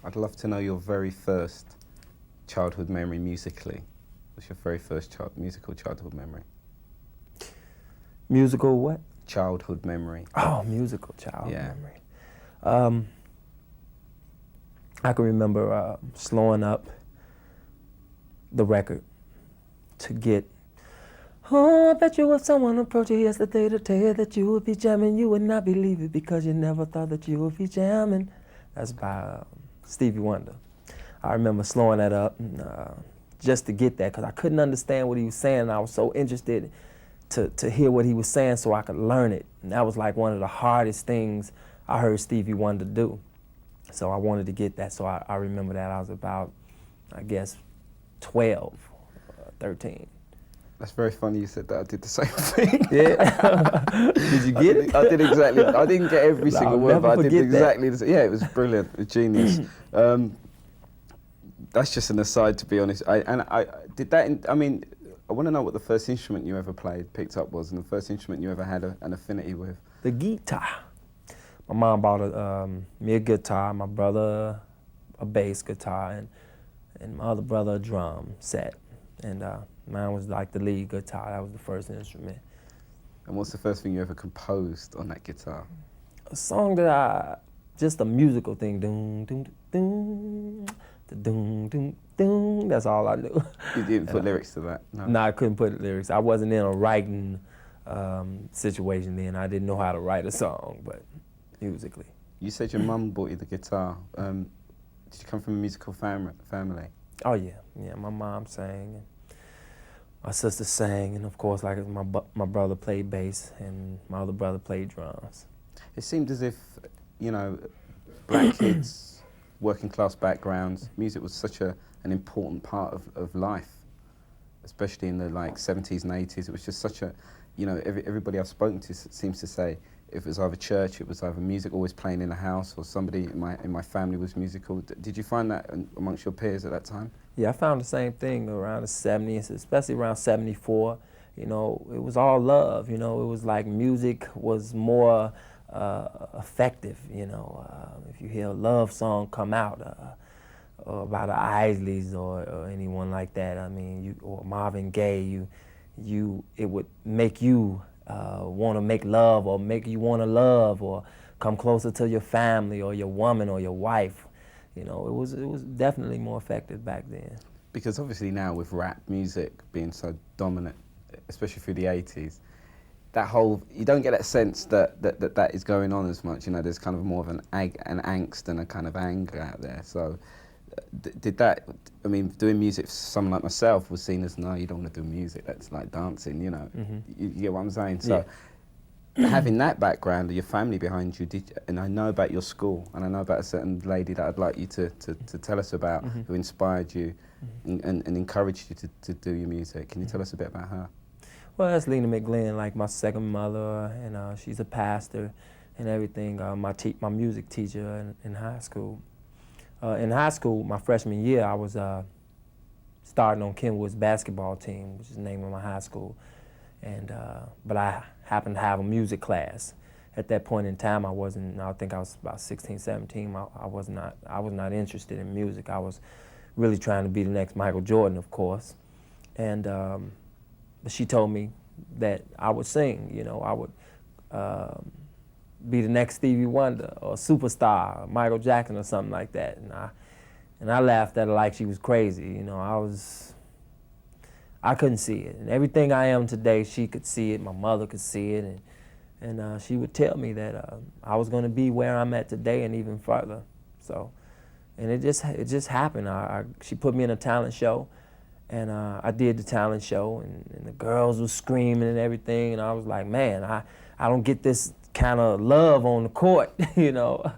I'd love to know your very first childhood memory musically. What's your very first musical childhood memory? Musical what? Childhood memory. Oh, musical childhood Yeah. memory. I can remember slowing up the record to get, oh, I bet you if someone approached you yesterday to tell you that you would be jamming, you would not believe it because you never thought that you would be jamming. That's by Stevie Wonder. I remember slowing that up just to get that because I couldn't understand what he was saying. And I was so interested to hear what he was saying so I could learn it. And that was like one of the hardest things I heard Stevie Wonder do. So I wanted to get that, so I remember that. I was about, I guess, 12, 13. That's very funny you said that. I did the same thing. Yeah. Did you get it? I did exactly. I didn't get every single word, but I did exactly the same. Yeah, it was brilliant. A genius. That's just an aside, to be honest. I did that. I mean, I want to know what the first instrument you ever picked up was, and the first instrument you ever had an affinity with. The guitar. My mom bought me a guitar, my brother a bass guitar, and my other brother a drum set. And mine was like the lead guitar. That was the first instrument. And what's the first thing you ever composed on that guitar? A song that just a musical thing. Doom, doom, doom, doom, doom, doom. That's all I knew. You didn't put lyrics to that? No, I couldn't put lyrics. I wasn't in a writing situation then. I didn't know how to write a song, but musically. You said your mum bought you the guitar. Did you come from a musical family? Oh yeah, yeah. My mom sang, and my sister sang, and of course, like my brother played bass, and my other brother played drums. It seemed as if, you know, black kids, working class backgrounds, music was such an important part of life, especially in the 70s and 80s. It was just such a, you know, everybody I've spoken to seems to say if it was either church, it was either music always playing in the house, or somebody in my family was musical. Did you find that amongst your peers at that time? Yeah, I found the same thing around the 70s, especially around 74. You know, it was all love. You know, it was like music was more effective. You know, if you hear a love song come out, or by the Isleys or anyone like that, I mean, or Marvin Gaye, it would make you want to make love, or make you want to love, or come closer to your family or your woman or your wife. You know, it was definitely more effective back then. Because obviously now with rap music being so dominant, especially through the 80s, that whole, you don't get that sense that is going on as much. You know, there's kind of more of an angst and a kind of anger out there. So did that, I mean, doing music for someone like myself was seen as, no, you don't want to do music, that's like dancing, you know. Mm-hmm. You get what I'm saying? So having that background, your family behind you, and I know about your school, and I know about a certain lady that I'd like you to tell us about, mm-hmm. who inspired you mm-hmm. and encouraged you to do your music. Can you tell us a bit about her? Well, that's Lena McGlynn, like my second mother, and she's a pastor and everything. My music teacher in high school. In high school, my freshman year, I was starting on Kenwood's basketball team, which is the name of my high school. And but I happened to have a music class. At that point in time, I think I was about 16, 17. I was not interested in music. I was really trying to be the next Michael Jordan, of course. And she told me that I would sing, you know, I would be the next Stevie Wonder or superstar, Michael Jackson or something like that. And I laughed at her like she was crazy, you know. I couldn't see it. And everything I am today, she could see it, my mother could see it, and she would tell me that I was gonna be where I'm at today and even further. So, and it just happened. She put me in a talent show, and I did the talent show, and the girls were screaming and everything, and I was like, man, I don't get this kind of love on the court, you know.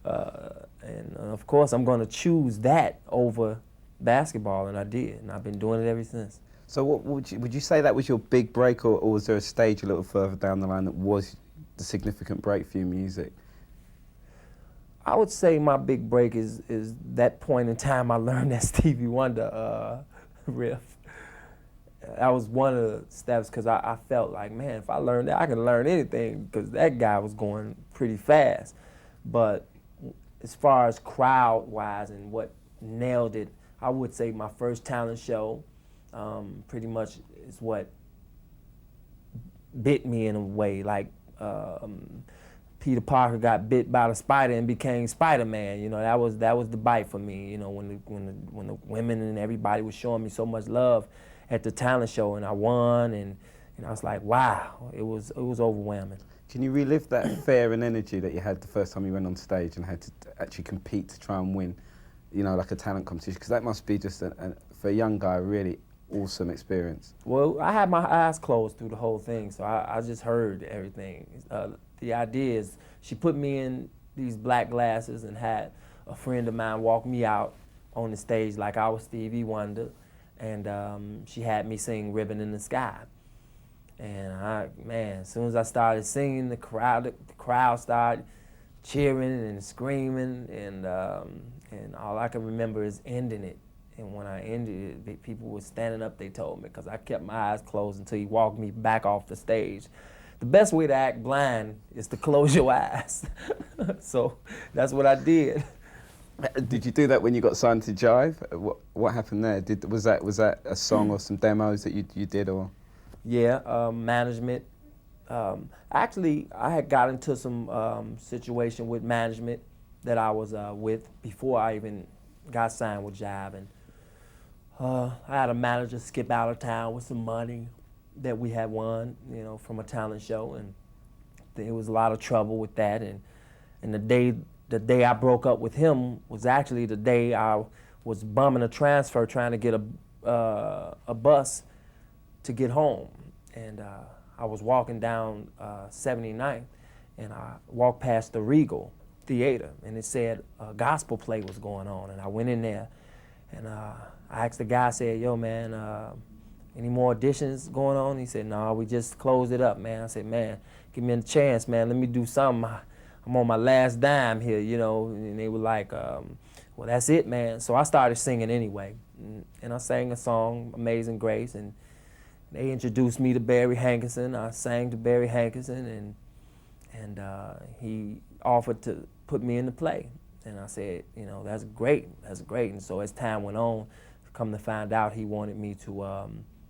And of course, I'm gonna choose that over basketball, and I did, and I've been doing it ever since. So what would you say that was your big break, or was there a stage a little further down the line that was the significant break for your music? I would say my big break is that point in time I learned that Stevie Wonder riff. That was one of the steps, because I felt like, man, if I learned that, I can learn anything, because that guy was going pretty fast. But as far as crowd-wise and what nailed it, I would say my first talent show pretty much is what bit me in a way. Like Peter Parker got bit by the spider and became Spider-Man. You know, that was the bite for me. You know, when the women and everybody was showing me so much love at the talent show, and I won, and I was like, wow, it was overwhelming. Can you relive that fear and energy that you had the first time you went on stage and had to actually compete to try and win, you know, like a talent competition? Because that must be just, for a young guy, a really awesome experience. Well, I had my eyes closed through the whole thing, so I just heard everything. The idea is she put me in these black glasses and had a friend of mine walk me out on the stage like I was Stevie Wonder, and she had me sing Ribbon in the Sky. And man, as soon as I started singing, the crowd started cheering and screaming, and all I can remember is ending it. And when I ended it, people were standing up, they told me, because I kept my eyes closed until he walked me back off the stage. The best way to act blind is to close your eyes. So that's what I did. Did you do that when you got signed to Jive? What happened there? Was that a song or some demos that you did, or? Yeah, management. Actually, I had got into some situation with management that I was with before I even got signed with Jive, and I had a manager skip out of town with some money that we had won, you know, from a talent show, and there was a lot of trouble with that. And the day I broke up with him was actually the day I was bumming a transfer trying to get a bus to get home. And I was walking down 79th, and I walked past the Regal Theater, and it said a gospel play was going on. And I went in there, and I asked the guy, I said, yo, man, any more auditions going on? He said, no, we just closed it up, man. I said, man, give me a chance, man. Let me do something. I'm on my last dime here, you know. And they were like, well, that's it, man. So I started singing anyway. And I sang a song, Amazing Grace, and they introduced me to Barry Hankerson. I sang to Barry Hankerson, and he offered to put me in the play. And I said, you know, that's great. And so as time went on, come to find out, he wanted me to,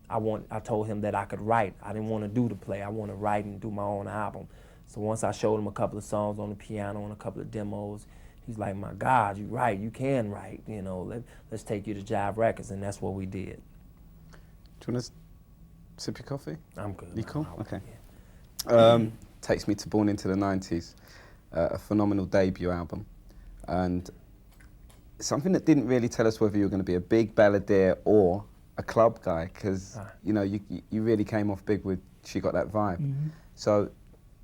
I told him that I could write. I didn't want to do the play. I want to write and do my own album. So once I showed him a couple of songs on the piano and a couple of demos, he's like, my God, you write, you can write, you know, let's take you to Jive Records, and that's what we did. Do you want to sip your coffee? I'm good. You cool? Okay. Yeah. Takes me to Born into the 90s, a phenomenal debut album, and something that didn't really tell us whether you were going to be a big balladeer or a club guy, because you know you really came off big with She Got That Vibe. Mm-hmm. So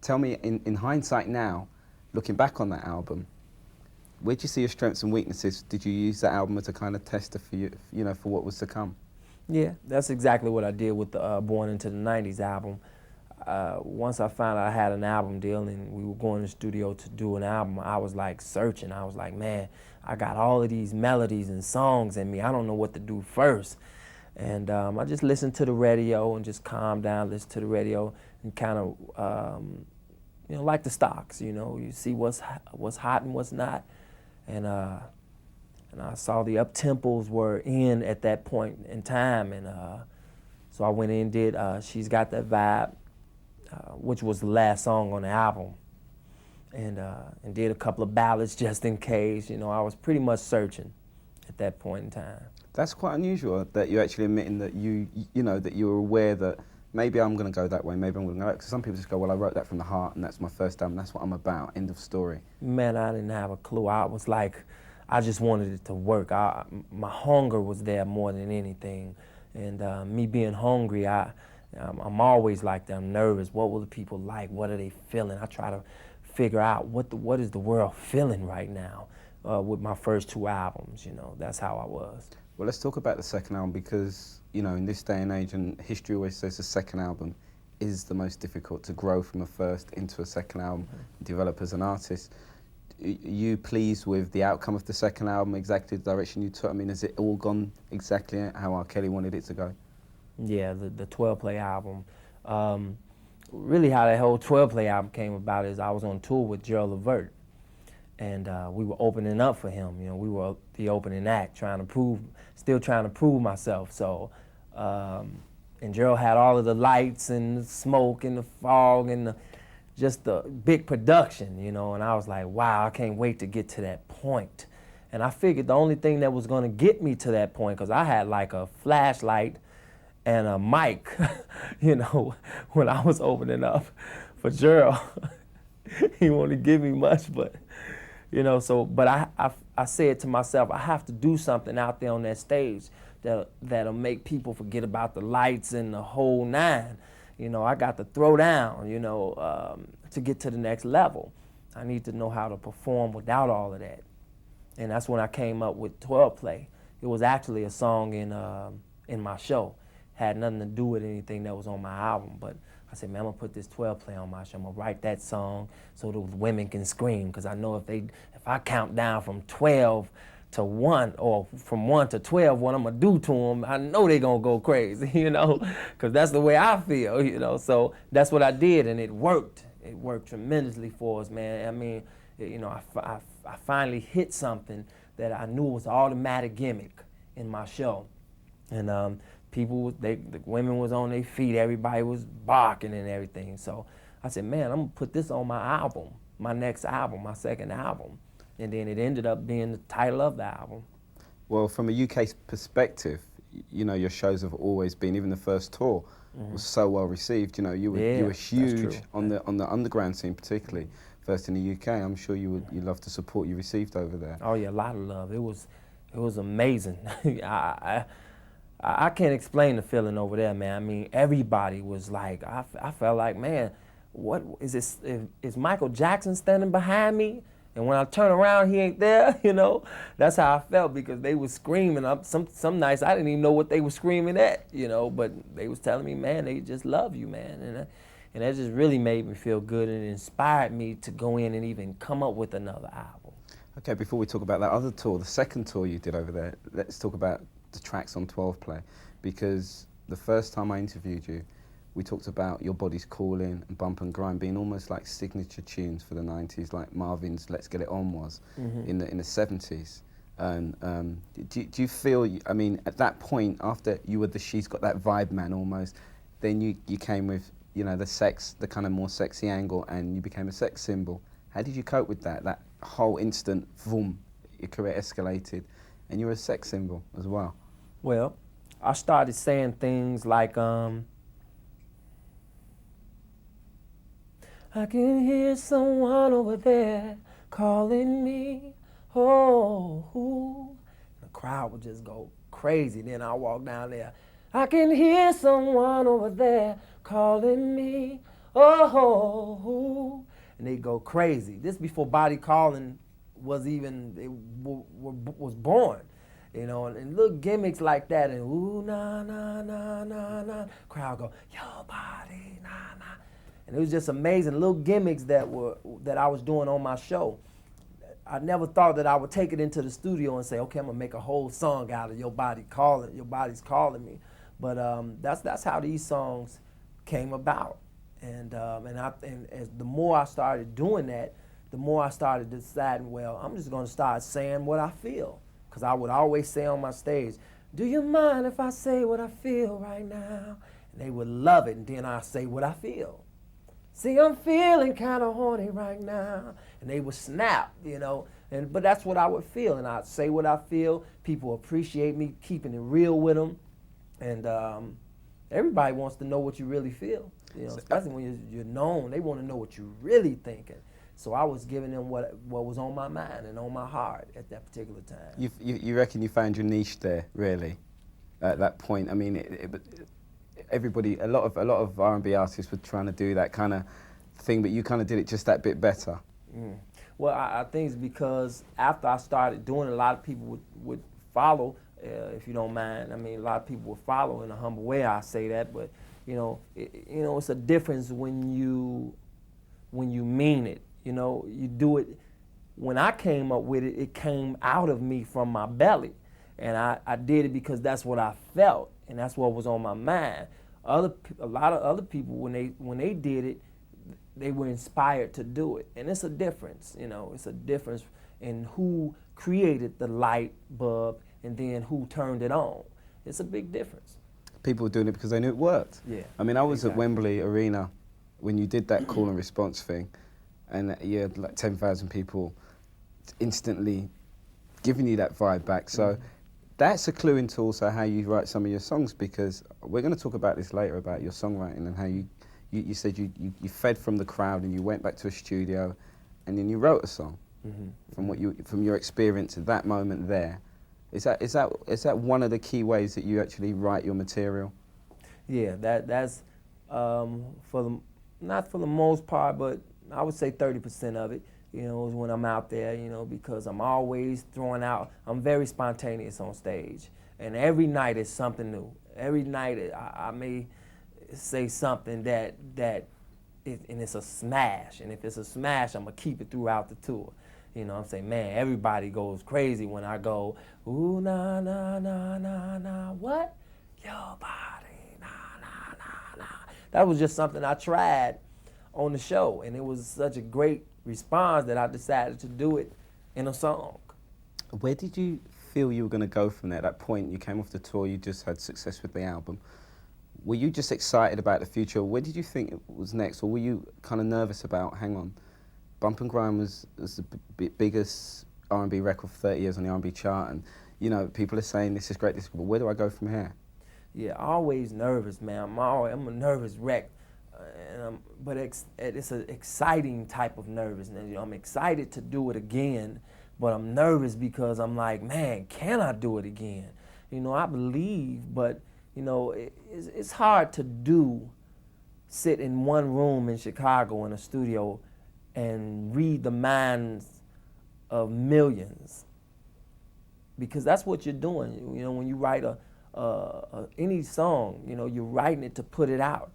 tell me, in hindsight now, looking back on that album, where do you see your strengths and weaknesses? Did you use that album as a kind of tester for you know, for what was to come? Yeah, that's exactly what I did with the Born into the 90s album. Once I found out I had an album deal and we were going to the studio to do an album, I was like searching. I was like, man, I got all of these melodies and songs in me. I don't know what to do first. And I just listened to the radio and just calmed down, listened to the radio and kind of, you know, like the stocks, you know, you see what's hot and what's not. And I saw the up-tempos were in at that point in time. And so I went in and did She's Got That Vibe, which was the last song on the album. And did a couple of ballads just in case. You know, I was pretty much searching at that point in time. That's quite unusual that you're actually admitting that you know, that you were aware that maybe I'm going to go that way, maybe I'm going to go that way. Because some people just go, well, I wrote that from the heart and that's my first album, that's what I'm about, end of story. Man, I didn't have a clue. I was like, I just wanted it to work. My hunger was there more than anything. And me being hungry, I'm always like that. I'm nervous. What will the people like? What are they feeling? I try to figure out what is the world feeling right now with my first two albums, you know. That's how I was. Well, let's talk about the second album because, you know, in this day and age, and history always says the second album is the most difficult to grow from a first into a second album, develop as an artist. Are you pleased with the outcome of the second album, exactly the direction you took? I mean, has it all gone exactly how R. Kelly wanted it to go? Yeah, the 12-play album. Really how that whole 12-play album came about is I was on tour with Gerald Levert. and we were opening up for him. You know, we were the opening act, still trying to prove myself. So, and Gerald had all of the lights and the smoke and the fog and just the big production, you know, and I was like, wow, I can't wait to get to that point. And I figured the only thing that was gonna get me to that point, because I had like a flashlight and a mic, you know, when I was opening up for Gerald. He wouldn't give me much, but, you know, so, but I said to myself, I have to do something out there on that stage that'll make people forget about the lights and the whole nine. You know, I got to throw down, you know, to get to the next level. I need to know how to perform without all of that. And that's when I came up with 12 Play. It was actually a song in my show. Had nothing to do with anything that was on my album, but I said, man, I'm gonna put this 12 Play on my show. I'm gonna write that song so those women can scream, because I know if I count down from 12 to 1, or from 1 to 12, what I'm gonna do to them, I know they gonna go crazy, you know, because that's the way I feel, you know. So that's what I did, and it worked. It worked tremendously for us, man. I mean, you know, I finally hit something that I knew was an automatic gimmick in my show, and the women was on their feet, everybody was barking and everything. So I said, man, I'm gonna put this on my album, my next album, my second album. And then it ended up being the title of the album. Well, from a UK perspective, you know, your shows have always been, even the first tour was so well received. You know, you were huge on the underground scene, particularly first in the UK. I'm sure you love the support you received over there. Oh yeah, a lot of love. It was amazing. I can't explain the feeling over there, man. I mean, everybody was like, I felt like, man, what is this? Is Michael Jackson standing behind me? And when I turn around, he ain't there, you know? That's how I felt, because they were screaming. Some nights I didn't even know what they were screaming at, you know, but they was telling me, man, they just love you, man. And that just really made me feel good, and it inspired me to go in and even come up with another album. Okay, before we talk about that other tour, the second tour you did over there, let's talk about the tracks on 12 Play, because the first time I interviewed you, we talked about Your Body's Calling and Bump and Grind being almost like signature tunes for the 90s, like Marvin's Let's Get It On was in the 70s. And do you feel, I mean, at that point, after you were the She's Got That Vibe man almost, then you came with, you know, the kind of more sexy angle, and you became a sex symbol. How did you cope with that whole instant, boom, your career escalated, and you were a sex symbol as well? Well, I started saying things like, I can hear someone over there calling me, oh. The crowd would just go crazy. Then I walk down there, I can hear someone over there calling me, oh. And they go crazy. This before body calling was born. You know, and little gimmicks like that, and ooh, nah, nah, nah, nah, nah. Crowd go, your body, nah, nah. And it was just amazing little gimmicks that I was doing on my show. I never thought that I would take it into the studio and say, okay, I'm gonna make a whole song out of Your Body's Calling Me. But that's how these songs came about. And as the more I started doing that, the more I started deciding, well, I'm just gonna start saying what I feel. Because I would always say on my stage, do you mind if I say what I feel right now? And they would love it, and then I say what I feel. See, I'm feeling kind of horny right now. And they would snap, you know. But that's what I would feel, and I'd say what I feel. People appreciate me keeping it real with them. And everybody wants to know what you really feel. You know, especially when you're known, they want to know what you're really thinking. So I was giving them what was on my mind and on my heart at that particular time. You reckon you found your niche there, really, at that point? I mean, everybody, a lot of R&B artists were trying to do that kind of thing, but you kind of did it just that bit better. Well, I think it's because after I started doing it, a lot of people would follow, if you don't mind. I mean, a lot of people would follow in a humble way. I say that, but you know, it's a difference when you mean it. You know, you do it. When I came up with it, it came out of me from my belly, and I did it because that's what I felt, and that's what was on my mind. A lot of other people, when they did it, they were inspired to do it. And it's a difference, you know, it's a difference in who created the light bulb and then who turned it on. It's a big difference. People were doing it because they knew it worked. Yeah. I mean, I was exactly. at Wembley Arena when you did that call and response thing, and you had like 10,000 people instantly giving you that vibe back. So that's a clue into also how you write some of your songs, because we're going to talk about this later, about your songwriting and how you said you fed from the crowd and you went back to a studio and then you wrote a song from your experience at that moment there. Is that one of the key ways that you actually write your material? Yeah, that's not for the most part, but I would say 30% of it, you know, is when I'm out there, you know, because I'm always throwing out, I'm very spontaneous on stage. And every night is something new. Every night I may say something and it's a smash. And if it's a smash, I'm going to keep it throughout the tour. You know what I'm saying? Man, everybody goes crazy when I go, ooh, na, na, na, na, na, what? Your body, na, na, na, na. That was just something I tried on the show, and it was such a great response that I decided to do it in a song. Where did you feel you were going to go from there? At that point, you came off the tour, you just had success with the album. Were you just excited about the future? Where did you think it was next? Or were you kind of nervous about, hang on, Bump and Grind was the biggest R&B record for 30 years on the R&B chart, and you know, people are saying this is great, but where do I go from here? Yeah, always nervous, man. I'm a nervous wreck, but it's an exciting type of nervousness. You know, I'm excited to do it again, but I'm nervous because I'm like, man, can I do it again? You know, I believe, but you know, it's hard to sit in one room in Chicago in a studio and read the minds of millions, because that's what you're doing. You know, when you write any song, you know, you're writing it to put it out,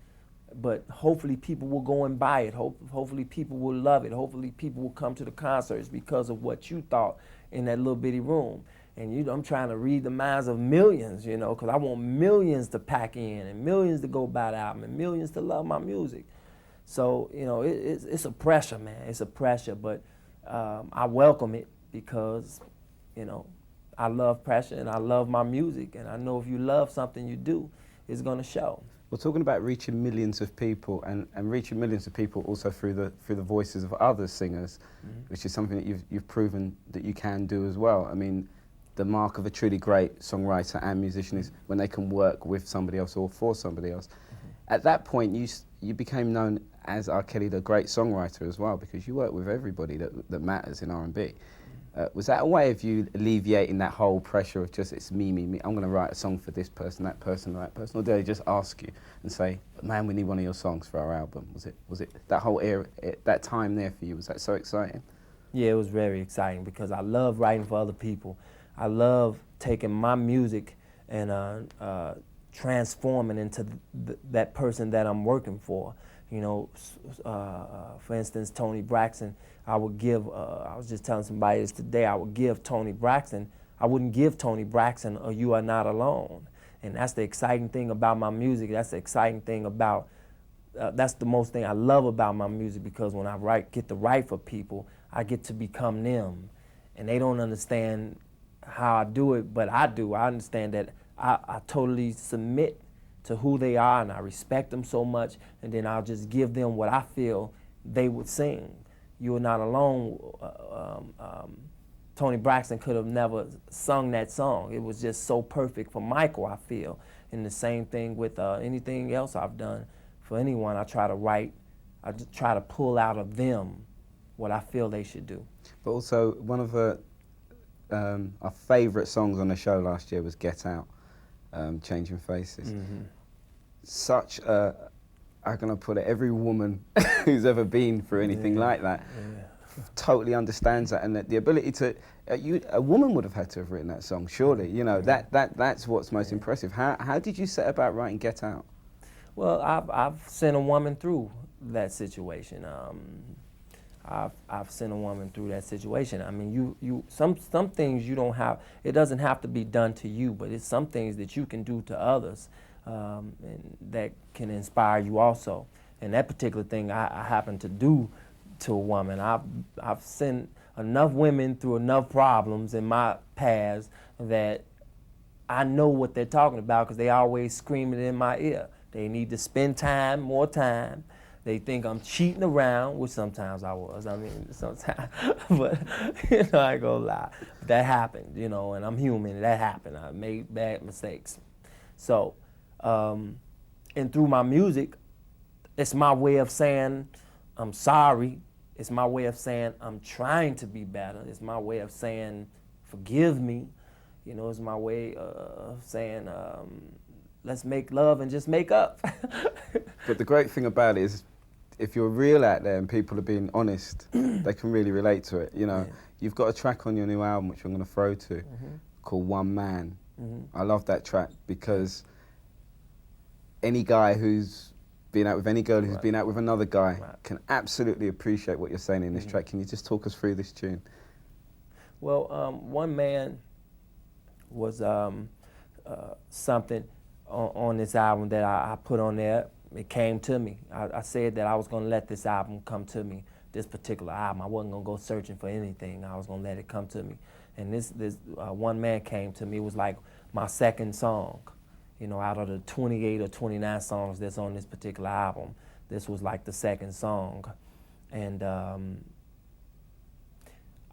but hopefully people will go and buy it. Hopefully people will love it. Hopefully people will come to the concerts because of what you thought in that little bitty room. And you know, I'm trying to read the minds of millions, you know, because I want millions to pack in and millions to go buy the album and millions to love my music. So, you know, it's a pressure, man. It's a pressure, but I welcome it because, you know, I love pressure and I love my music. And I know if you love something you do, it's going to show. We're talking about reaching millions of people and reaching millions of people also through the voices of other singers, which is something that you've proven that you can do as well. I mean, the mark of a truly great songwriter and musician is when they can work with somebody else or for somebody else. At that point, you became known as R. Kelly, the great songwriter as well, because you work with everybody that matters in R&B. Was that a way of you alleviating that whole pressure of just, it's me, I'm going to write a song for this person, that person, or or did they just ask you and say, man, we need one of your songs for our album? Was it that whole era, that time there for you, was that so exciting? Yeah, it was very exciting because I love writing for other people. I love taking my music and transforming into that person that I'm working for. You know, for instance, Tony Braxton, I would give, I was just telling somebody this today, I would give Tony Braxton, I wouldn't give Tony Braxton a You Are Not Alone. And that's the exciting thing about my music. That's the exciting thing about, that's the most thing I love about my music, because when I get to write for people, I get to become them. And they don't understand how I do it, but I do. I understand that I totally submit to who they are, and I respect them so much, and then I'll just give them what I feel they would sing. You Are Not Alone, Tony Braxton could have never sung that song. It was just so perfect for Michael, I feel. And the same thing with anything else I've done for anyone. I try to try to pull out of them what I feel they should do. But also, one of our favourite songs on the show last year was Get Out, Changing Faces. Such a, how can I put it, every woman who's ever been through anything like that totally understands that, and that the ability to, a woman would have had to have written that song, surely. You know, that's what's most impressive. How did you set about writing Get Out? Well, I've sent a woman through that situation. I've sent a woman through that situation. I mean, some things you don't have, it doesn't have to be done to you, but it's some things that you can do to others and that can inspire you also. And that particular thing I happen to do to a woman. I've seen enough women through enough problems in my past that I know what they're talking about because they always screaming in my ear. They need to spend time, more time. They think I'm cheating around, which sometimes I was. I mean, sometimes, but I ain't gonna lie. That happened, and I'm human. That happened. I made bad mistakes. So, and through my music, it's my way of saying I'm sorry. It's my way of saying I'm trying to be better. It's my way of saying forgive me. It's my way of saying let's make love and just make up. But the great thing about it is, if you're real out there and people are being honest, they can really relate to it. Yeah. You've got a track on your new album, which I'm going to throw to, called One Man. I love that track because any guy who's been out with any girl who's been out with another guy can absolutely appreciate what you're saying in this track. Can you just talk us through this tune? Well, One Man was something on this album that I put on there. It came to me. I said that I was going to let this album come to me, this particular album. I wasn't going to go searching for anything. I was going to let it come to me. And this One Man came to me. It was like my second song. Out of the 28 or 29 songs that's on this particular album, this was like the second song. And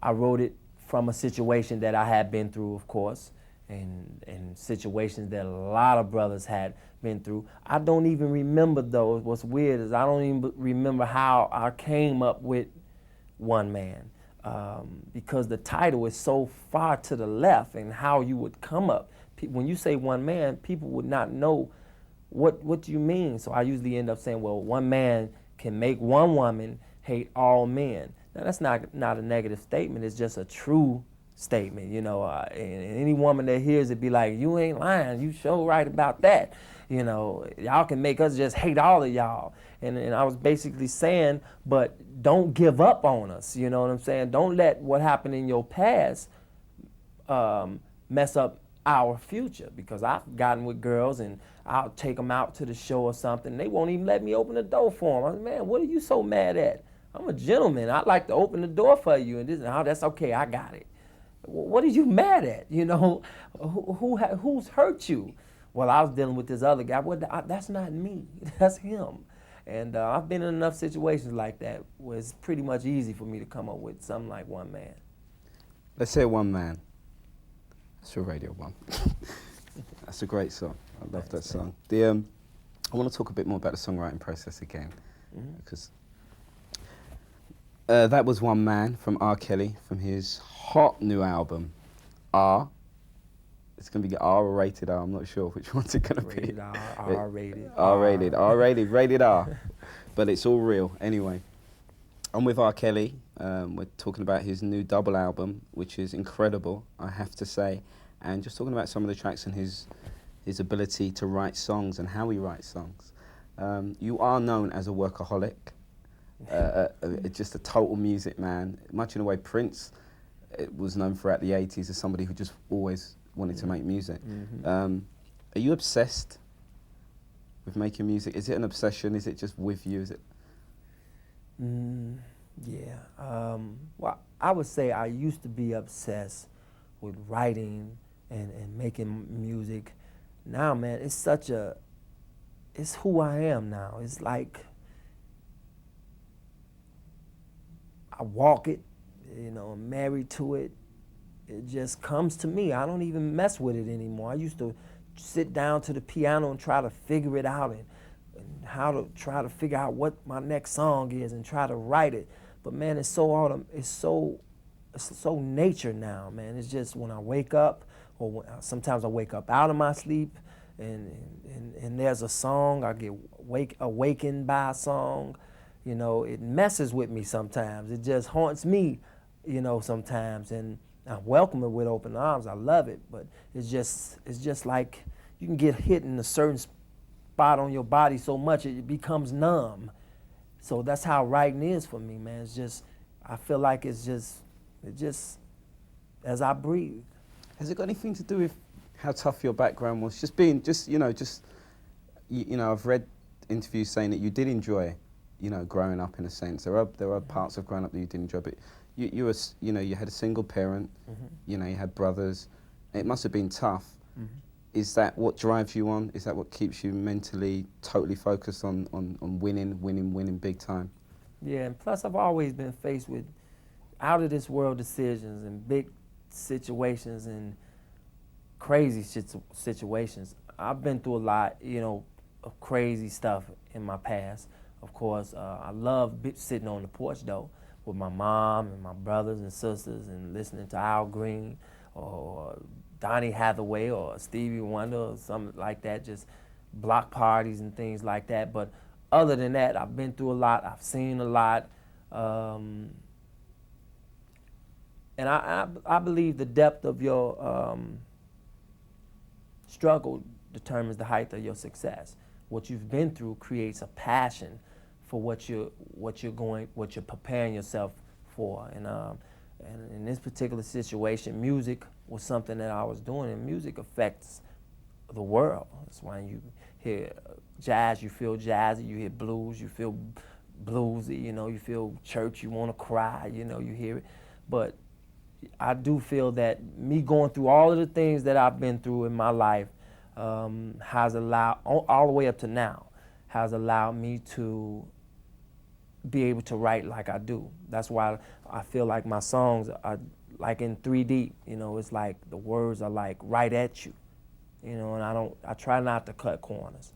I wrote it from a situation that I had been through, of course, and situations that a lot of brothers had been through. I don't even remember those. What's weird is I don't even remember how I came up with One Man, because the title is so far to the left and how you would come up. When you say one man, people would not know what do you mean. So I usually end up saying, well, one man can make one woman hate all men. Now that's not a negative statement. It's just a true statement. And any woman that hears it be like, you ain't lying. You sure right about that. Y'all can make us just hate all of y'all. And I was basically saying, but don't give up on us. You know what I'm saying? Don't let what happened in your past mess up our future, because I've gotten with girls and I'll take them out to the show or something. They won't even let me open the door for them. I'm like, man, what are you so mad at? I'm a gentleman. I'd like to open the door for you. And that's okay. I got it. What are you mad at? Who's hurt you? Well, I was dealing with this other guy. Well, that's not me. That's him. And I've been in enough situations like that where it's pretty much easy for me to come up with something like One Man. Let's say One Man. That's your radio one. That's a great song. I love that song. I want to talk a bit more about the songwriting process again, because that was One Man from R. Kelly from his hot new album, R. It's going to be R or rated R. I'm not sure which one's it going to be. Rated R, R-rated. R-rated, R-rated, rated R. But it's all real. Anyway, I'm with R. Kelly. We're talking about his new double album, which is incredible, I have to say. And just talking about some of the tracks and his ability to write songs and how he writes songs. You are known as a workaholic, just a total music man, much in the way Prince was known throughout the 80s as somebody who just always wanted to make music. Are you obsessed with making music? Is it an obsession? Is it just with you? Is it? Yeah. Well, I would say I used to be obsessed with writing and making music. Now, man, it's who I am now. It's like I walk it, I'm married to it. It just comes to me. I don't even mess with it anymore. I used to sit down to the piano and try to figure it out and how to try to figure out what my next song is and try to write it. But man, it's so nature now, man. It's just when I wake up, or sometimes I wake up out of my sleep, and there's a song. I get awakened by a song. It messes with me sometimes. It just haunts me, sometimes, and I welcome it with open arms. I love it, but it's just like you can get hit in a certain spot on your body so much it becomes numb. So that's how writing is for me, man. It's just, I feel like it's just as I breathe. Has it got anything to do with how tough your background was? I've read interviews saying that you did enjoy, you know, growing up in a sense. There are parts of growing up that you did enjoy, but you were, you know, you had a single parent, you know, you had brothers. It must have been tough. Is that what drives you on? Is that what keeps you mentally totally focused on winning big time? Yeah, and plus I've always been faced with out of this world decisions and big situations and crazy situations. I've been through a lot, you know, of crazy stuff in my past. Of course, I love sitting on the porch though with my mom and my brothers and sisters and listening to Al Green or Donny Hathaway or Stevie Wonder or something like that, just block parties and things like that. But other than that, I've been through a lot, I've seen a lot. And I believe the depth of your struggle determines the height of your success. What you've been through creates a passion for what you're preparing yourself for. And in this particular situation, music was something that I was doing, and music affects the world. That's why you hear jazz, you feel jazzy. You hear blues, you feel bluesy. You know, you feel church, you want to cry. You know, you hear it. But I do feel that me going through all of the things that I've been through in my life has allowed, all the way up to now, has allowed me to be able to write like I do. That's why I feel like my songs are like in 3D. You know, it's like the words are like right at you. You know, and I try not to cut corners.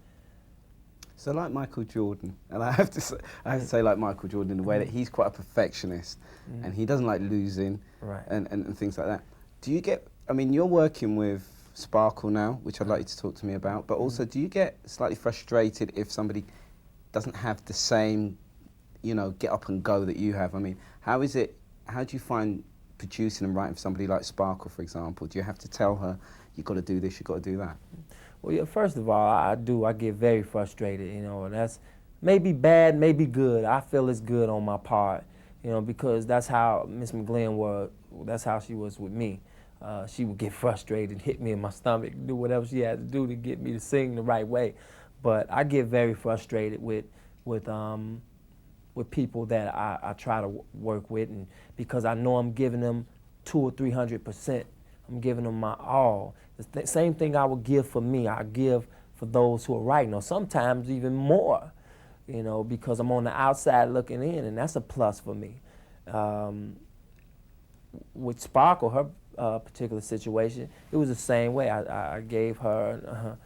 So like Michael Jordan, and I have to say like Michael Jordan in the way that he's quite a perfectionist, and he doesn't like losing, and things like that. Do you get, I mean, you're working with Sparkle now, which I'd like you to talk to me about, but also do you get slightly frustrated if somebody doesn't have the same, you know, get up and go that you have? I mean, how do you find producing and writing for somebody like Sparkle, for example? Do you have to tell her, you've got to do this, you've got to do that? Well, yeah, first of all, I get very frustrated, you know, and that's maybe bad, maybe good. I feel it's good on my part, you know, because that's how Miss McGlynn was, that's how she was with me. She would get frustrated, hit me in my stomach, do whatever she had to do to get me to sing the right way. But I get very frustrated with people that I try to work with, and because I know I'm giving them 200 or 300%. I'm giving them my all. The same thing I would give for me, I give for those who are writing, or sometimes even more, you know, because I'm on the outside looking in, and that's a plus for me. With Sparkle, her particular situation, it was the same way. I gave her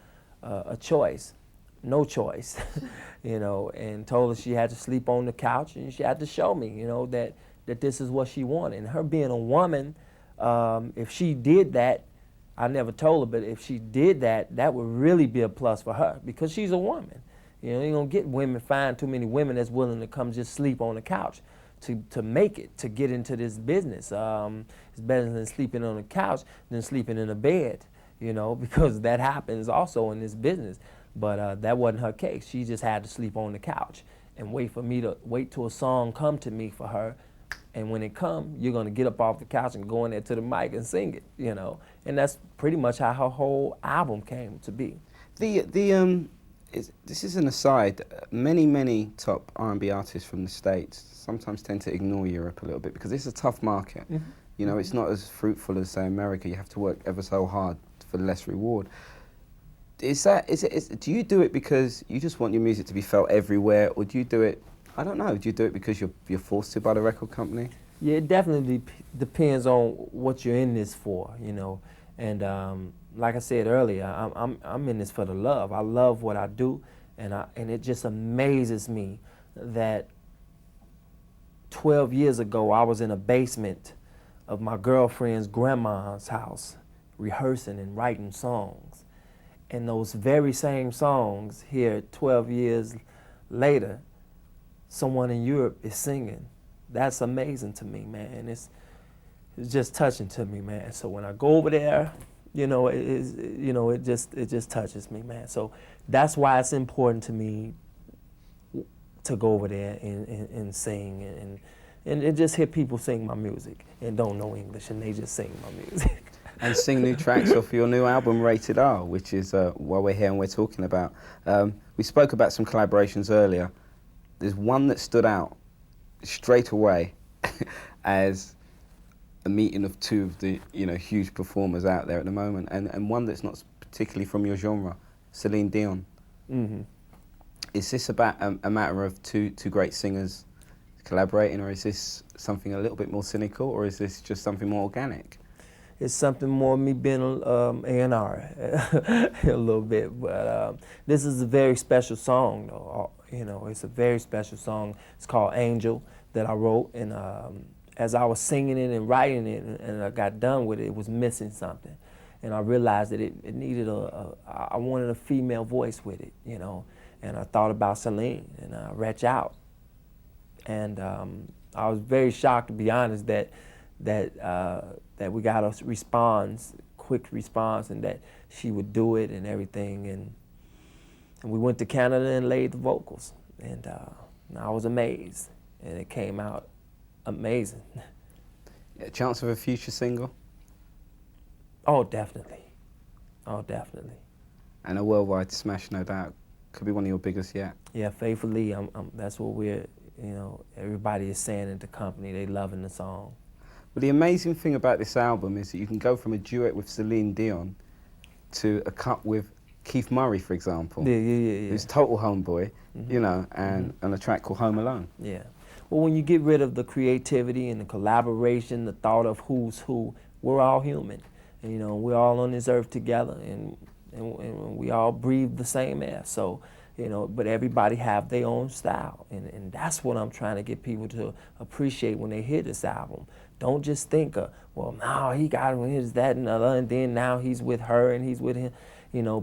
a choice, no choice, you know, and told her she had to sleep on the couch, and she had to show me, you know, that this is what she wanted. And her being a woman, if she did that, I never told her, but if she did that, that would really be a plus for her, because she's a woman. You know, you don't get find too many women that's willing to come just sleep on the couch to make it, to get into this business. It's better than sleeping on the couch than sleeping in a bed, you know, because that happens also in this business. But that wasn't her case. She just had to sleep on the couch and wait till a song come to me for her. And when it comes, you're going to get up off the couch and go in there to the mic and sing it, you know. And that's pretty much how her whole album came to be. This is an aside. Many top R&B artists from the States sometimes tend to ignore Europe a little bit because it's a tough market. You know, it's not as fruitful as, say, America. You have to work ever so hard for less reward. Do you do it because you just want your music to be felt everywhere, or do you do it, I don't know, do you do it because you're forced to by the record company? Yeah, it definitely depends on what you're in this for, you know. And like I said earlier, I'm in this for the love. I love what I do, and it just amazes me that 12 years ago I was in a basement of my girlfriend's grandma's house rehearsing and writing songs. And those very same songs here 12 years later, someone in Europe is singing. That's amazing to me, man. It's just touching to me, man. So when I go over there, you know, it just touches me, man. So that's why it's important to me to go over there and sing and just hear people sing my music and don't know English, and they just sing my music. and sing new tracks off your new album, Rated R, which is what we're here and we're talking about. We spoke about some collaborations earlier. There's one that stood out straight away as a meeting of two of the huge performers out there at the moment, and one that's not particularly from your genre, Celine Dion. Mm-hmm. Is this about a matter of two great singers collaborating, or is this something a little bit more cynical, or is this just something more organic? It's something more me being A&R a little bit, but this is a very special song, though. It's a very special song. It's called Angel that I wrote, and as I was singing it and writing it, and I got done with it, it was missing something, and I realized that it needed I wanted a female voice with it, and I thought about Celine, and I reached out, and I was very shocked, to be honest, that we got a quick response, and that she would do it and everything, and we went to Canada and laid the vocals, and I was amazed, and it came out amazing. A chance of a future single? Oh, definitely. Oh, definitely. And a worldwide smash, no doubt. Could be one of your biggest yet. Yeah, faithfully, that's what we're, everybody is saying at the company. They loving the song. Well, the amazing thing about this album is that you can go from a duet with Celine Dion to a cut with Keith Murray, for example, Yeah. who's total homeboy, Mm-hmm. and a track called Home Alone. Yeah. Well, when you get rid of the creativity and the collaboration, the thought of who's who, we're all human. And, we're all on this earth together, and we all breathe the same air. So, but everybody have their own style, and that's what I'm trying to get people to appreciate when they hear this album. Don't just think of, well, now he got his that and other, and then now he's with her and he's with him,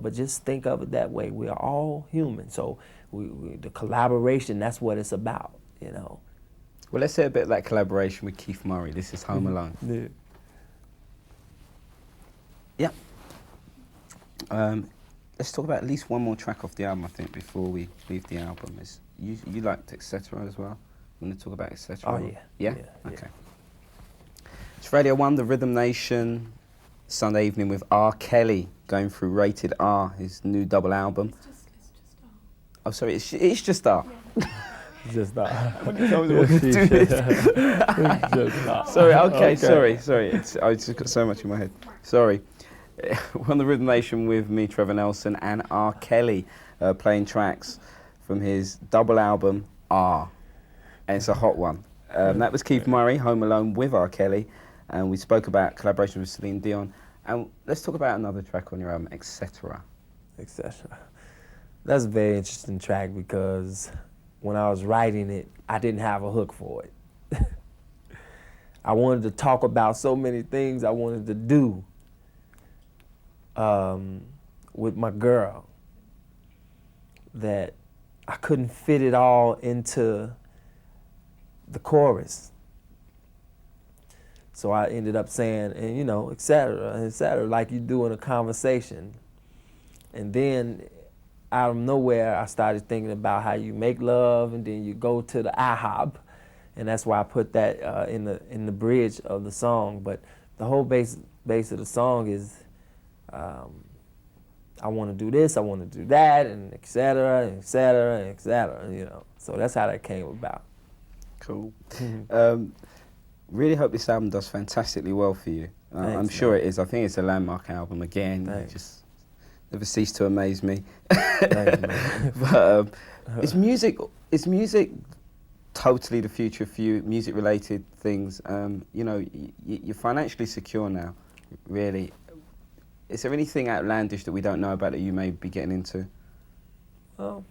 but just think of it that way. We are all human, so the collaboration, that's what it's about, Well, let's hear a bit of that collaboration with Keith Murray. This is Home Alone. Yeah. Let's talk about at least one more track off the album, I think, before we leave the album. You liked Etc. as well? I'm going to talk about Etc. Oh, yeah. Yeah? Okay. It's Radio 1, The Rhythm Nation, Sunday evening with R. Kelly, going through Rated R, his new double album. It's just R. Oh, sorry, it's just R. Yeah. Just that. Sorry, okay. Sorry. I just got so much in my head. Sorry. We're on The Rhythm Nation with me, Trevor Nelson, and R. Kelly, playing tracks from his double album, R. And it's a hot one. That was Keith Murray, Home Alone with R. Kelly, and we spoke about collaboration with Celine Dion. And let's talk about another track on your album, Etc. Etc. That's a very interesting track because when I was writing it, I didn't have a hook for it. I wanted to talk about so many things I wanted to do with my girl that I couldn't fit it all into the chorus. So I ended up saying, and et cetera, like you do in a conversation. And then out of nowhere, I started thinking about how you make love, and then you go to the IHOP, and that's why I put that in the bridge of the song. But the whole base of the song is, I want to do this, I want to do that, and et cetera, and et cetera, and et cetera. So that's how that came about. Cool. Really hope this album does fantastically well for you. Thanks, I'm sure man. it is. I think it's a landmark album again. Thanks. You just never cease to amaze me. Thanks, man. But is music totally the future for you? Music related things. You're financially secure now. Really, is there anything outlandish that we don't know about that you may be getting into? Well,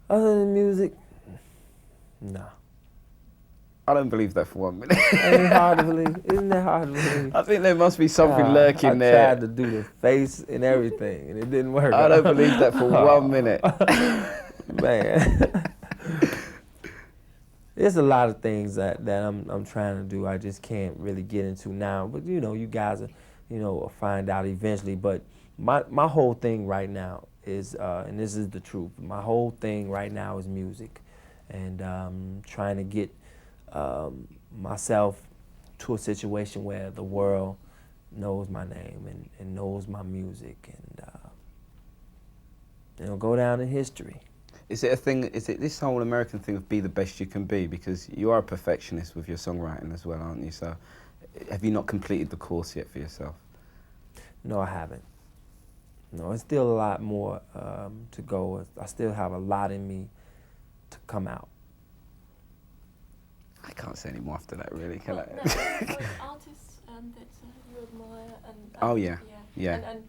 other than music, no. I don't believe that for 1 minute. Ain't it hard to believe? Isn't that hard to believe? I think there must be something lurking there. I tried to do the face and everything, and it didn't work. I don't believe that for 1 minute. Man. There's a lot of things that I'm trying to do. I just can't really get into now. But you guys will find out eventually. But my whole thing right now is, and this is the truth, my whole thing right now is music, and trying to get myself to a situation where the world knows my name and knows my music, and it'll go down in history. Is it a thing? Is it this whole American thing of be the best you can be? Because you are a perfectionist with your songwriting as well, aren't you? So, have you not completed the course yet for yourself? No, I haven't. No, it's still a lot more to go. I still have a lot in me to come out. I can't say any more after that, really, can I? No, artists that you admire and Oh yeah, yeah. And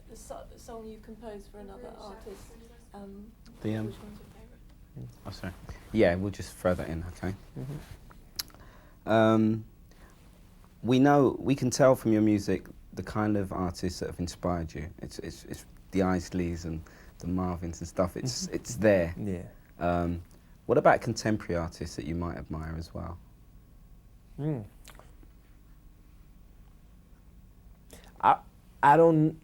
the song you composed for another artist. The, which one's your favourite? Oh, sorry. Yeah, we'll just throw that in, okay? Mm-hmm. We can tell from your music the kind of artists that have inspired you. It's the Isleys and the Marvins and stuff. It's there. Yeah. What about contemporary artists that you might admire as well? I don't.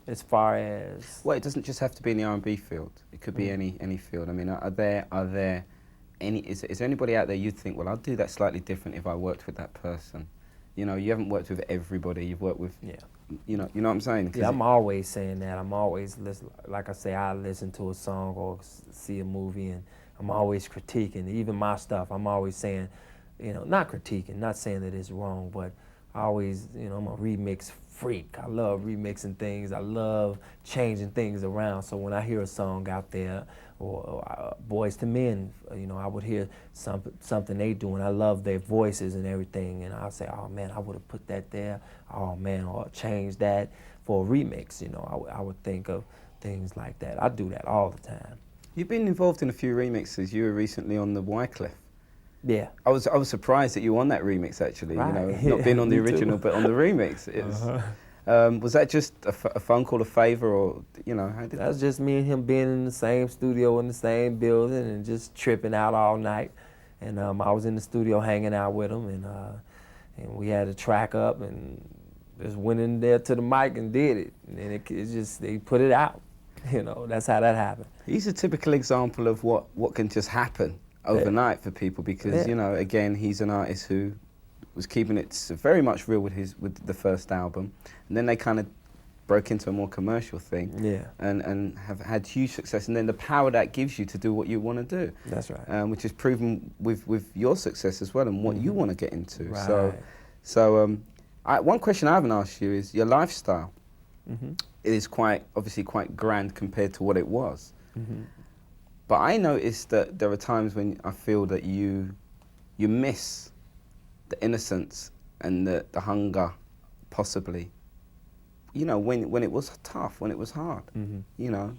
As far as, Well, it doesn't just have to be in the R&B field. It could be any field. I mean, are there any? Is there anybody out there you think, well, I'd do that slightly different if I worked with that person? You know, you haven't worked with everybody. You've worked with. yeah. You know what I'm saying? Yeah, I'm always saying that. I'm always listen. Like I say, I listen to a song or see a movie, and I'm always critiquing. Even my stuff, I'm always saying, you know, not critiquing, not saying that it's wrong, but I always, you know, I'm a remix freak. I love remixing things. I love changing things around. So when I hear a song out there, or Boys to Men, you know, I would hear something they do, and I love their voices and everything, and I'll say, oh man, I would have put that there. Oh man, or change that for a remix. You know, I would think of things like that. I do that all the time. You've been involved in a few remixes. You were recently on the Wycliffe. Yeah. I was surprised that you were on that remix actually. Right. You know, not being on the Me too. original, but on the remix. It was, was that just a phone call, a favor, or you know? How did That's just me and him being in the same studio in the same building and just tripping out all night. And I was in the studio hanging out with him, and we had a track up and just went in there to the mic and did it. And it just, they put it out. You know, that's how that happened. He's a typical example of what can just happen overnight for people because, you know, again, he's an artist who was keeping it very much real with the first album. And then they kind of broke into a more commercial thing. Yeah. And have had huge success. And then the power that gives you to do what you want to do. That's right. Which is proven with your success as well and what you want to get into. Right. So one question I haven't asked you is your lifestyle. It is obviously quite grand compared to what it was. But I noticed that there are times when I feel that you miss the innocence and the hunger, possibly. You know, when it was tough, when it was hard. You know.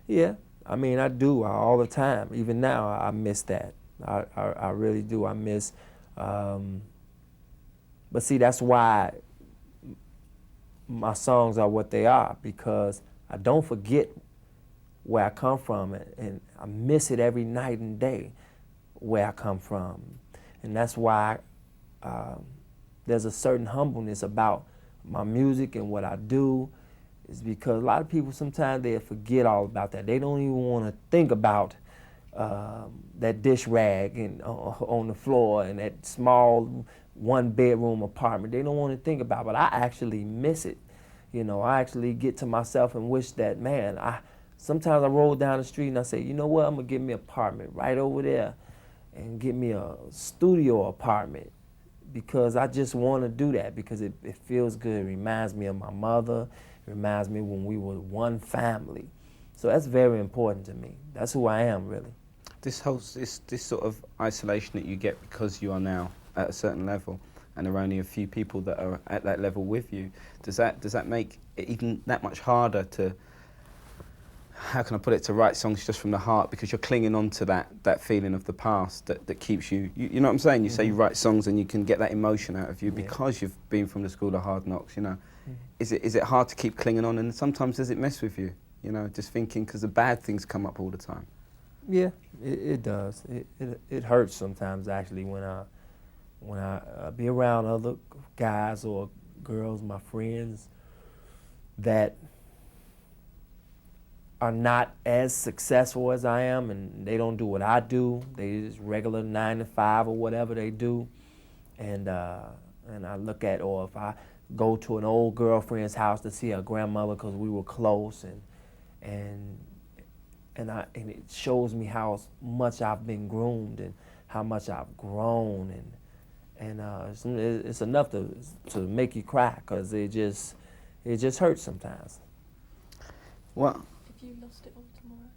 Yeah, I mean, I do all the time. Even now, I miss that. I really do. I miss. But see, that's why my songs are what they are, because I don't forget where I come from, and I miss it every night and day where I come from. And that's why there's a certain humbleness about my music and what I do, is because a lot of people sometimes they forget all about that. They don't even want to think about that dish rag on the floor and that small one-bedroom apartment. They don't want to think about it, but I actually miss it. You know, I actually get to myself and wish that, man, sometimes I roll down the street and I say, you know what, I'm going to get me an apartment right over there and get me a studio apartment, because I just want to do that because it feels good. It reminds me of my mother. It reminds me when we were one family. So that's very important to me. That's who I am, really. This sort of isolation that you get because you are now at a certain level and there are only a few people that are at that level with you, does that make it even that much harder to, how can I put it, to write songs just from the heart, because you're clinging on to that feeling of the past that keeps you know what I'm saying? You say you write songs and you can get that emotion out of you because you've been from the school of hard knocks, you know. Is it hard to keep clinging on, and sometimes does it mess with you? You know, just thinking, because the bad things come up all the time. Yeah, it does. It hurts sometimes, actually, when I be around other guys or girls, my friends, that are not as successful as I am, and they don't do what I do. They just regular 9 to 5 or whatever they do, and I look at, or if I go to an old girlfriend's house to see her grandmother because we were close, and it shows me how much I've been groomed and how much I've grown, and it's enough to make you cry, because it just hurts sometimes. Well, If you lost it all tomorrow.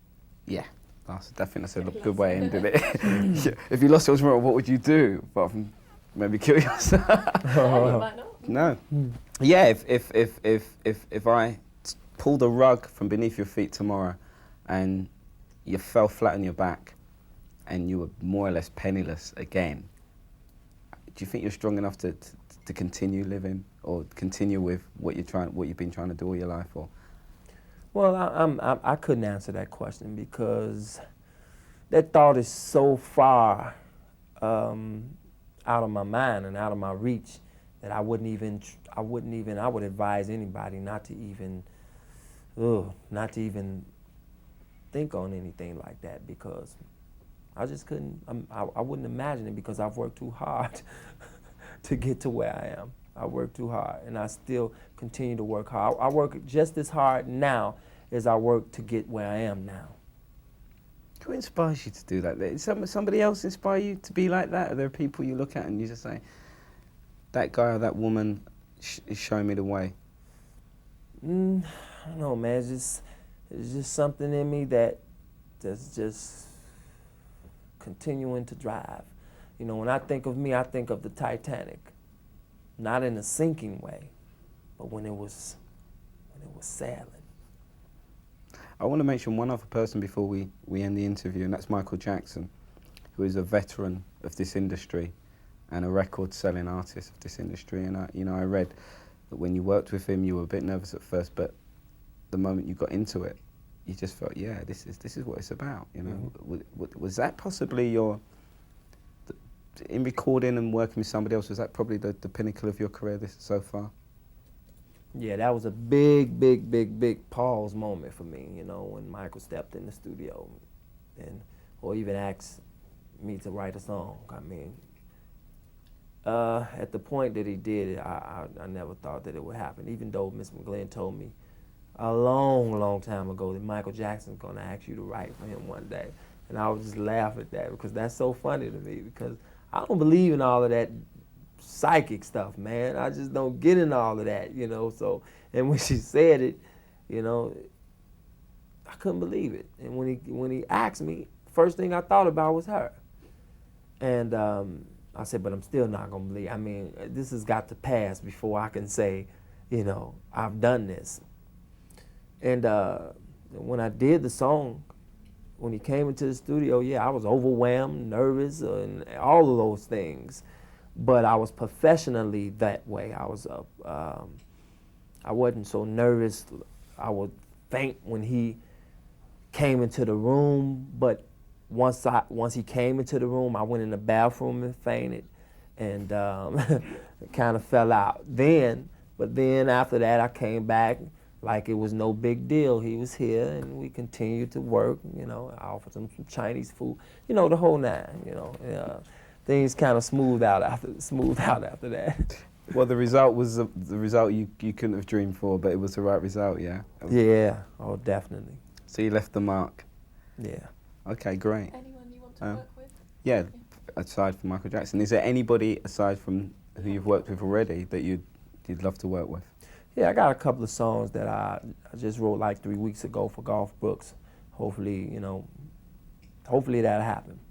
yeah, that's a good way of ending it. If you lost it all tomorrow, what would you do? Apart from maybe kill yourself? No, you might not. No. Yeah, if I pulled a rug from beneath your feet tomorrow and you fell flat on your back and you were more or less penniless again, do you think you're strong enough to continue living or continue with what you've been trying to do all your life? Or Well, I couldn't answer that question, because that thought is so far out of my mind and out of my reach that I would advise anybody not to even think on anything like that, because I just couldn't. I wouldn't imagine it, because I've worked too hard to get to where I am. I worked too hard, and I still continue to work hard. I work just as hard now as I work to get where I am now. who inspires you to do that? Did somebody else inspire you to be like that? Are there people you look at and you just say, that guy or that woman is showing me the way? I don't know, man. It's just something in me that's just continuing to drive. You know, when I think of me, I think of the Titanic, not in a sinking way, but when it was sailing. I want to mention one other person before we end the interview, and that's Michael Jackson, who is a veteran of this industry and a record-selling artist of this industry. And I read that when you worked with him, you were a bit nervous at first, but the moment you got into it, you just felt, yeah, this is what it's about. You know, was that possibly in recording and working with somebody else? Was that probably the pinnacle of your career so far? Yeah, that was a big pause moment for me, you know, when Michael stepped in the studio or even asked me to write a song. I mean, at the point that he did it, I never thought that it would happen, even though Miss McGlynn told me a long time ago that Michael Jackson's gonna ask you to write for him one day. And I would just laugh at that, because that's so funny to me, because I don't believe in all of that psychic stuff, man. I just don't get in all of that, you know. So, and when she said it, you know, I couldn't believe it. And when he asked me, first thing I thought about was her. And I said, but I'm still not gonna believe. I mean, this has got to pass before I can say, you know, I've done this. And when I did the song, when he came into the studio, yeah, I was overwhelmed, nervous, and all of those things. But I was professionally that way. I wasn't so nervous. I would faint when he came into the room, but once he came into the room, I went in the bathroom and fainted, and kind of fell out. But then after that, I came back like it was no big deal. He was here, and we continued to work. You know, I offered him some Chinese food. You know, the whole nine. You know. Things kind of smoothed out after that. Well, the result was the result you couldn't have dreamed for, but it was the right result, yeah? Yeah, oh, definitely. So you left the mark. Yeah. Okay, great. Anyone you want to work with? Yeah, aside from Michael Jackson, is there anybody aside from who you've worked with already that you'd love to work with? Yeah, I got a couple of songs that I just wrote like 3 weeks ago for Garth Brooks. Hopefully that'll happen.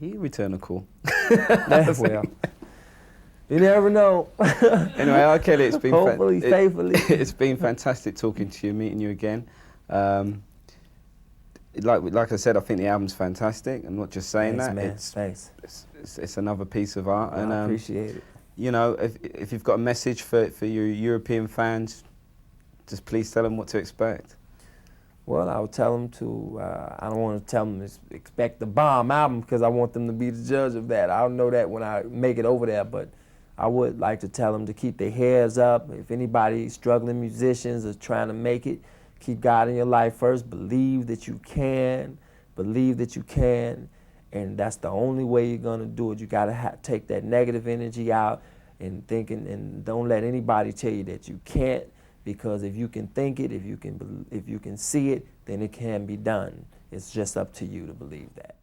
He return a call. Well, you never know. Anyway, R.Kelly, it's been hopefully, faithfully. It's been fantastic talking to you, meeting you again. Like I said, I think the album's fantastic. I'm not just saying that. Man. Thanks. It's another piece of art, and I appreciate it. You know, if you've got a message for your European fans, just please tell them what to expect. Well, I would tell them to, I don't want to tell them to expect the bomb album, because I want them to be the judge of that. I'll know that when I make it over there, but I would like to tell them to keep their heads up. If anybody, struggling musicians, is trying to make it, Keep God in your life first. Believe that you can. And that's the only way you're gonna do it. You gotta take that negative energy out and thinking, and don't let anybody tell you that you can't, because if you can think it, if you can see it, then it can be done. It's just up to you to believe that.